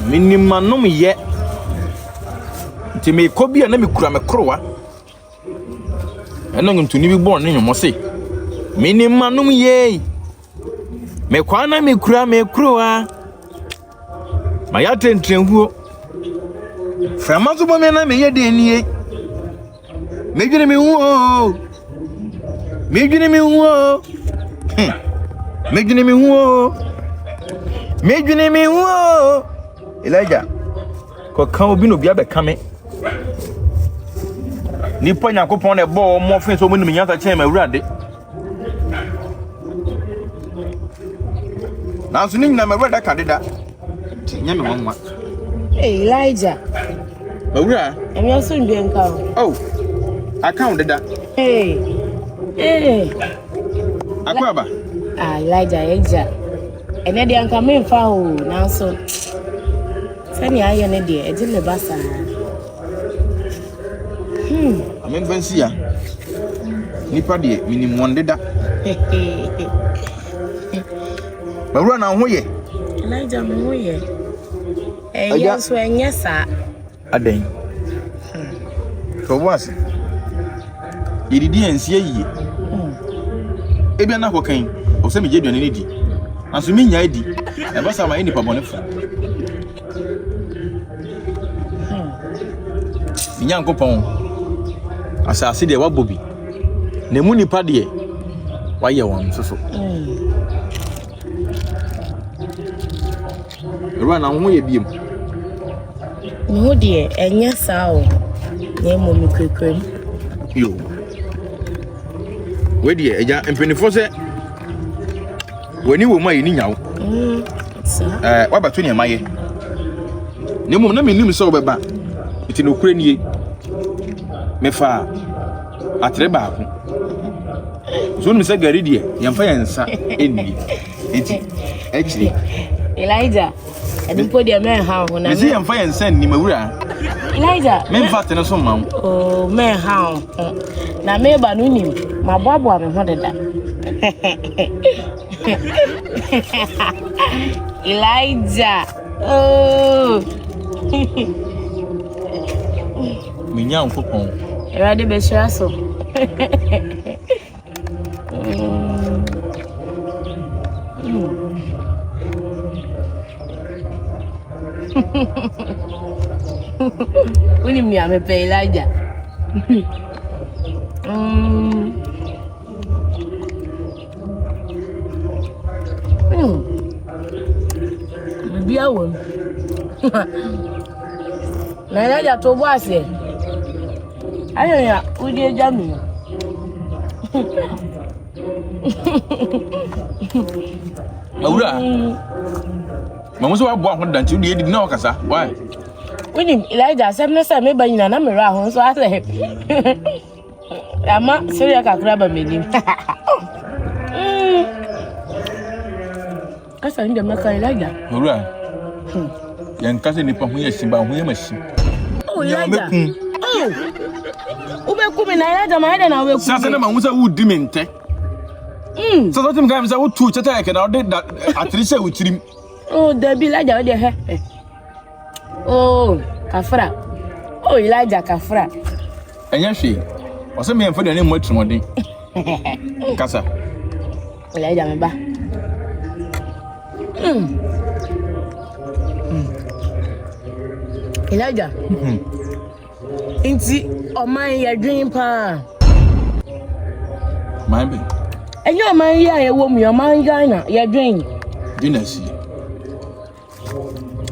Minimanum ye. Ti me ko bia na me kura me krowa. Eno ngum tuni bi born ni nyomo se. Minimanum ye. Me kwa na me kura me krowa. Ma ya tentrenhuo. Frama so bo me na me ye de nie. Me dwene me hu. Me dwene me hu. Me dwene me hu. Me dwene me hu. Elijah. Ko kan obi no bia be kame. Ni pa Nyankopon na bo mo fen so mo ni nyanta chen ma wurade. Na so ni na ma wurade ka deda. Nya me wanwa. Hey Elijah. Ma wura? Emi aso ndwe nka. Oh. Account deda. Hey. Akwaba. Ah Elijah eja. Ene de anka me mfa ho na so. Sani aye ne de e me basa. Amen fancy ya. Nipa de minimum one deda. Ma wura na ho ye. Elijah mo ho ye. Yes so enye sa. Aden. So was. Yididi ensie yi. Ebia na kokan. O se me je duane ne di. Aso mi nya di. E ba sa ma ni pa bone fa. Nyankopon. Asase de wabobi. Na mu nipa de waye won soso. Ruwa na ho ye biem. No de enya sao. Na mo mi kwekwem. Yo. We de eja empenifo se wani wo mai ni nyawo. Wabatu ne maye. Ne mum na menim se obeba. Iti no kure nie. Mefa atre baako. So no se gari de yamfa yansa eni. Iti actually Elijah, edipo de me ha ho na. Me se yamfa yansa ni mawura. Elijah, me mfa tene so ma. Oh, me ha. Na me ba no nim. Ma boabo me ho deda. Elijah. Oh. Minya nkopon. Era de be shira so. Uni mi ame pe Elijah. Bia won. Na Elijah to bo ase. Ayo ya, udi jami. Awura. Mamu so abo ahon danti udi edi na okasa. Why? Uni Elijah sem na say me ba nyina na me ra ho so ase. Ama seria kakra ba menim. Asa ndio maka Elijah. Awura. Yan kase ni pa ho ye simba ho ye mashi. Oh Elijah. Oh. Ube kumi na Elijah ma hede na we kumi. Sasa na mamu sa wudi mente. Sasa tim ga msa wo tu cheta yake na ode atrise utirim. Oh, Debbie Elijah we de he. Oh, kafra. Oh, Elijah kafra. Enya hwe. O se me yemfa de ne mo atrimoden. Kasa. Elijah me ba. Elijah. Inti o man ya dream pa. My be. Enyo man ya ye wo mu ya man Ghana ya dream. Dinasi.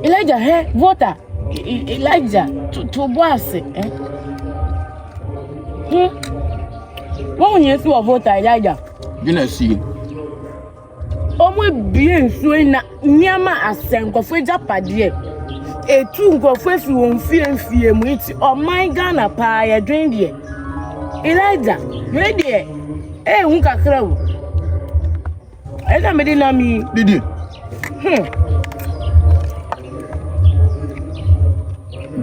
Elijah he Volta. Elijah to boss eh. Wọ́n yẹn fi Volta Elijah. Dinasi. Omo bie nsuo na niama asenkofo japade. Etu nkofo fi won fie mu iti o my Ghana pa ya dwen de. Elijah, we de hu kakra wo. Elijah me de na mi Didi.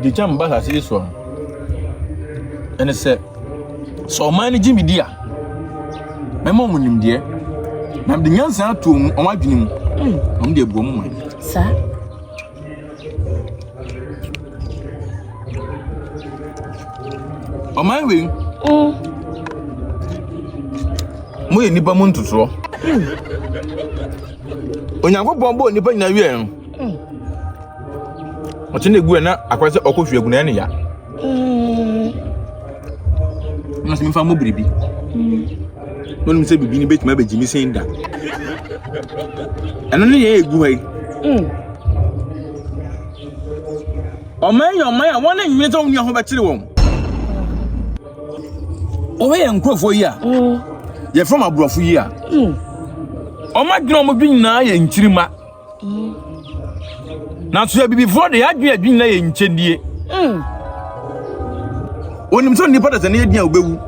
Di jam ba sa so. Ene se so man ni jimi dia. Memo munim de. Na de nyansa ato o madwene mu. De ebuo mu man. Sa. On my way. Mo nipa mo ntutuo. Onyango bombo nipa nyina wie. O tine gu na akwase okohwe aguna ne ya. Na simi fa mo biribi. No nim se bibi ni betima begimi senda. Eno ne ye egu hai. Oman wona nyi to nyi ho ba kire won. O we enkrofo yi a. Ye from abrofo yi a. Oma dwon mo dwin na ye nkirima. Na so ya bibi for de ya dwin na ye nchedie. Onim so nipa da ne ye dia obewu.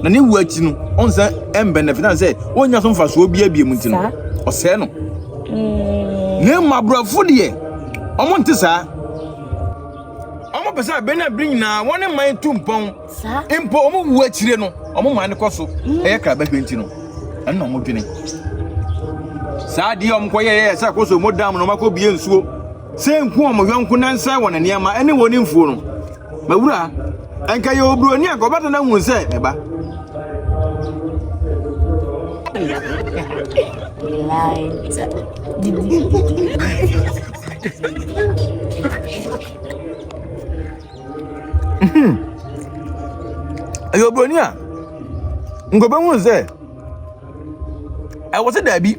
Na ne wu achi no on say benefit na say onya so mfa so obi abiem ntino. O se no. Ne mabrofo de omo nte saa. Omo pesa be na bring na woni man tumpon. Impo omo wu achire no. Omo man koso. E kra ba hwenti no. Enna omo dwene. Saa di koye sa koso mo dam no mako bie nsuo. Se nku omo hwanku nansa wona niama ene woni mfuo no. Mawura anka ye obro ni akobata na hu se eba. Ayo obro ni a ngoba hu se I was a dabi.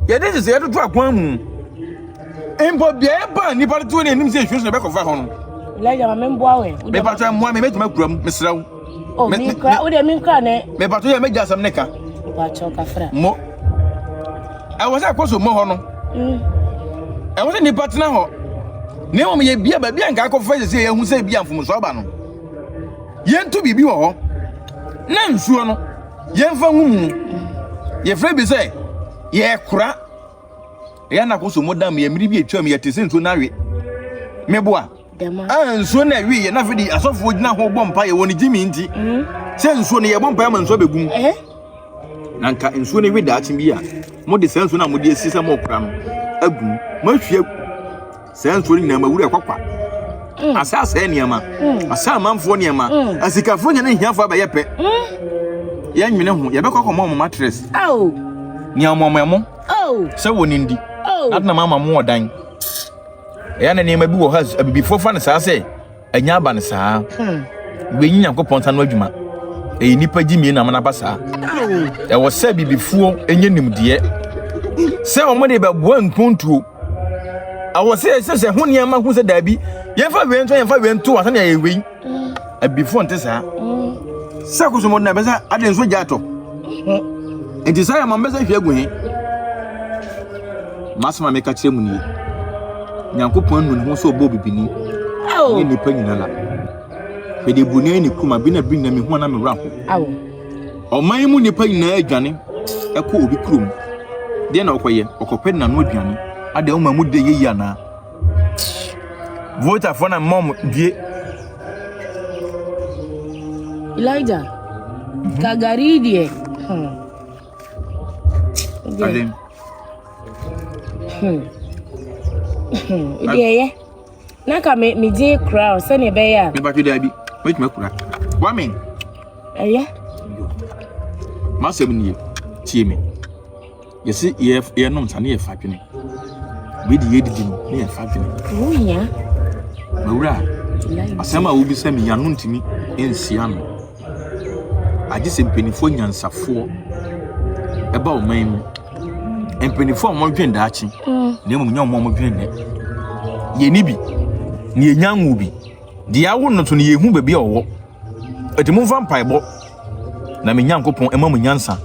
Ya dey say to akwan mu. Embo bia ba ni pa to ni nim say hwehwe be kofa ho no. Laja ma membo awe. Me pa to mo me metuma kuram mesraw. Oh, me kra, o de me kra ne. Me pa to ya meja sam neka. Pa cho ka fra. Mo. I was akwaso mo ho no. I was ni partner ho. Ne mo ye bia ba bia nka kofa say ye hu say bia mfom so ba no. Ye nto bibi wo ho. Na nsuo no. Ye mfa hu mu. Ye frɛ bi say ye kura. Ya na koso modam ye miri bi etwa me ye tese nso na we. Meboa. Nso na we ye na fidi asofo gina ho bompa ye woni gimi nti. Se nso ne ye bompa ma nso begum. Nanka nso ne we da achi bi a. Mo de senso na mo de asisa mo kura no. Agum. Ma hwie. Senso ni na ma wura kwakwa. Asasa niama. Asa manfo niama. Asikafo nya na hiafo ba ye pe. Ya nwene ho ye be kwakwa mo mattress. Aw. Ni amomemo. Oh. Se woni ndi. Adna mama mo odan. Ya na nema bi wo has abibifo fa ne saa se anya aba ne saa. We nyi Yakopon sa no adwuma. E nipa gimi na mana ba saa. E wo se bibifo enye nimde. Se o mo de be bo nkuntuo. Awo se ho niama hu se dabi. Yemfa wento asa na ye we. Abibifo nte saa. Se ko so mo na be sa aden so jato. Enti sa ya mambesa hwe agu he. Masama meka kire mu ni. Yakopon nu ho so obo bibini. Ni nipa nyina la. Fe de buni ni kuma bi na bring na me ho na me wra ho. Awo. Oman mu nipa nyina adwane. Eko obi krom. De na okoye, okoped na no adwane. Ade oma mu de yeyi ana. Volta for na mom die. Elijah. Kagari die. Alim. Ideye. Naka me di crowd se ne be ya. Me ba tu dabi. Wait me kura. Wa men. Aya. Ma se me tie me. Yesi ye nom tane ye fa dwene. We di ye didi no ye fa dwene. Unya. Mawura. Asema wo bi se me yanu ntimi ensia no. Agi se mpenifo nyansafo. Eba o man mu. Empenifo mo dwen daachi. Ne mo nya mo dwen ne. Ye ni bi. Ne ye nyanwu bi. De ya wo no to ne ye hu baabi a wo. Eti mo vampire bo. Na me Yakopon ema mo nyansa.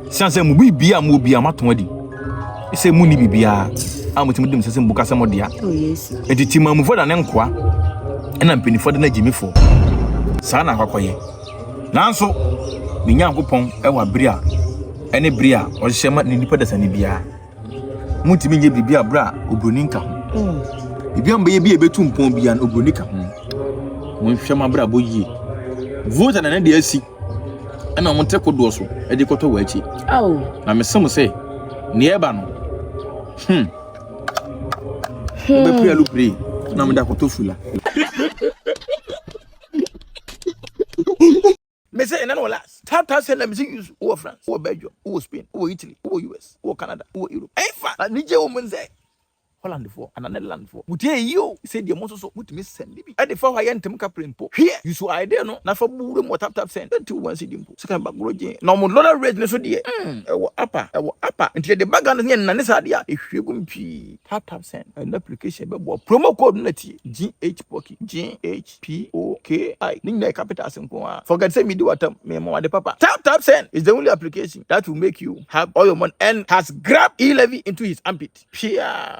Sianse mu bibia mo bia maton adi. Ese mu ni bibia. Amutim dim sese mbuka se mo dia. Oh yes. Eti timamufo da ne nkoa. Ena mpenifo da na gimifo. Saa na akwakoye. Nanso me Yakopon ewa bria. Ene bria o hyema ni nipa da sane bia. Mutimi nye bibia bra obroni nka ho. Bibia mbe ye bi ebetu mpon bia na obroni ka ho. Mo hwema bra bo yie. Volta na de asi. Ena mo teko do so e de koto wa achi. Aw. Na me sem se ne eba no. Be pria lu pri na me da koto fula. Taptap Send them use over France, over Belgium, over Spain, over Italy, over US, over Canada, over Europe. Hey, fat. Nije woman say. Holland for and Netherlands for. But you say the most so put me send me. At the for high end temper po. Here, you so idea no. Na for budu mo Taptap Send. That 2 1 cedi po. Second back groje. No mo dollar rate ne so de. Ewo upper. Until the bag and na ne sa dia. Ehwegum pi. Taptap Send. An application be bo. Promo code na ti. GHPOKI. GHPOKI. Ning na capital senko a. Forget say me do what me mo de papa. Taptap Send is the only application that will make you have all your money and has grabbed E-Levy into his armpit. Pia.